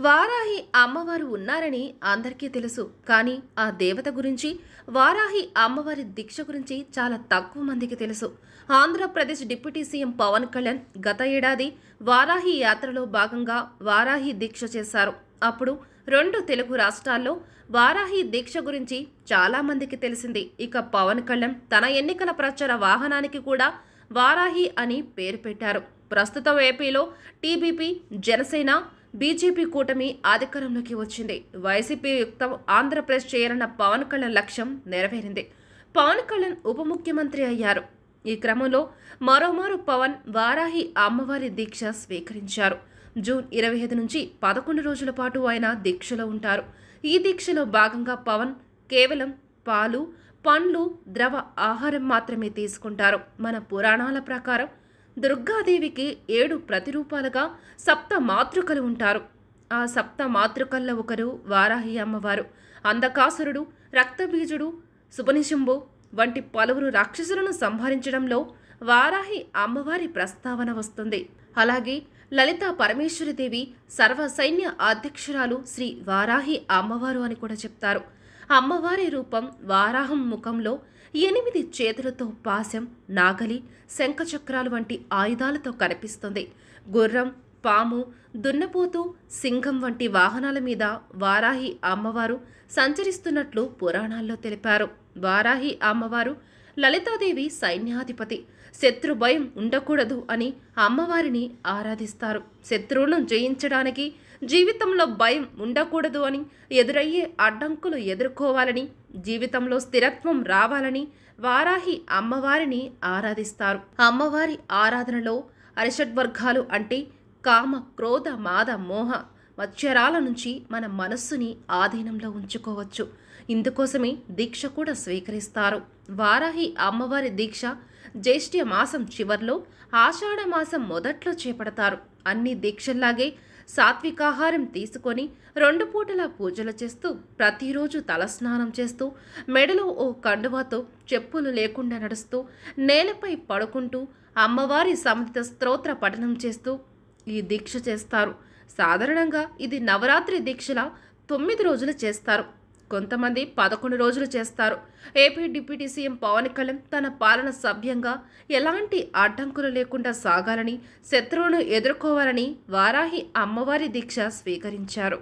వారాహి అమ్మవారు ఉన్నారని అందరికీ తెలుసు. కానీ ఆ దేవత గురించి, వారాహి అమ్మవారి దీక్ష గురించి చాలా తక్కువ మందికి తెలుసు. ఆంధ్రప్రదేశ్ డిప్యూటీ సీఎం పవన్ కళ్యాణ్ గత ఏడాది వారాహి యాత్రలో భాగంగా వారాహి దీక్ష చేశారు. అప్పుడు 2 తెలుగు రాష్ట్రాల్లో వారాహి దీక్ష గురించి చాలా మందికి తెలిసింది. ఇక పవన్ కళ్యాణ్ తన ఎన్నికల ప్రచార వాహనానికి కూడా వారాహి అని పేరు పెట్టారు. ప్రస్తుతం ఏపీలో టీడీపీ, జనసేన, బీజేపీ కూటమి అధికారంలోకి వచ్చింది. వైసీపీ యుక్త ఆంధ్రప్రదేశ్ చేయాలన్న పవన్ కళ్యాణ్ లక్ష్యం నెరవేరింది. పవన్ కళ్యాణ్ ఉప ముఖ్యమంత్రి అయ్యారు. ఈ క్రమంలో మరోమారు పవన్ వారాహి అమ్మవారి దీక్ష స్వీకరించారు. జూన్ 25 నుంచి 11 రోజుల పాటు ఆయన దీక్షలో ఉంటారు. ఈ దీక్షలో భాగంగా పవన్ కేవలం పాలు, పండ్లు, ద్రవ ఆహారం మాత్రమే తీసుకుంటారు. మన పురాణాల ప్రకారం దుర్గాదేవికి 7 ప్రతిరూపాలుగా సప్త మాతృకలు ఉంటారు. ఆ సప్త మాతృకల్లో ఒకరు వారాహి అమ్మవారు. అంధకాసురుడు, రక్తబీజుడు, సుబనిశంభు వంటి పలువురు రాక్షసులను సంహరించడంలో వారాహి అమ్మవారి ప్రస్తావన వస్తుంది. అలాగే లలితా పరమేశ్వరిదేవి సర్వ సైన్య అధ్యక్షురాలు శ్రీ వారాహి అమ్మవారు అని కూడా చెప్తారు. అమ్మవారి రూపం వారాహం ముఖంలో 8 చేతులతో పాశం, నాగలి, శంఖచక్రాలు వంటి ఆయుధాలతో కనిపిస్తుంది. గుర్రం, పాము, దున్నపోతు, సింహం వంటి వాహనాల మీద వారాహి అమ్మవారు సంచరిస్తున్నట్లు పురాణాల్లో తెలిపారు. వారాహి అమ్మవారు లలితాదేవి సైన్యాధిపతి. శత్రు భయం ఉండకూడదు అని అమ్మవారిని ఆరాధిస్తారు. శత్రువులను జయించడానికి జీవితంలో భయం ఉండకూడదు అని, ఎదురయ్యే అడ్డంకులు ఎదుర్కోవాలని, జీవితంలో స్థిరత్వం రావాలని వారాహి అమ్మవారిని ఆరాధిస్తారు. అమ్మవారి ఆరాధనలో అరిషడ్వర్గాలు అంటే కామ, క్రోధ, మాద, మోహ మత్సరాల నుంచి మన మనస్సుని ఆధీనంలో ఉంచుకోవచ్చు. ఇందుకోసమే దీక్ష కూడా స్వీకరిస్తారు. వారాహి అమ్మవారి దీక్ష జ్యేష్ఠ మాసం చివర్లో, ఆషాఢ మాసం మొదట్లో చేపడతారు. అన్ని దీక్షల్లాగే సాత్వికాహారం తీసుకొని 2 పూటల పూజలు చేస్తూ, ప్రతిరోజు తలస్నానం చేస్తూ, మెడలో ఓ కండువాతో చెప్పులు లేకుండా నడుస్తూ, నేలపై పడుకుంటూ అమ్మవారి సమిత స్తోత్ర పఠనం చేస్తూ ఈ దీక్ష చేస్తారు. సాధారణంగా ఇది నవరాత్రి దీక్షల 9 రోజులు చేస్తారు. కొంతమంది 11 రోజులు చేస్తారు. AP deputy CM Pawan Kalyan తన పాలన సభ్యంగా ఎలాంటి అడ్డంకులు లేకుండా సాగాలని, శత్రువును ఎదుర్కోవాలని వారాహి అమ్మవారి దీక్ష స్వీకరించారు.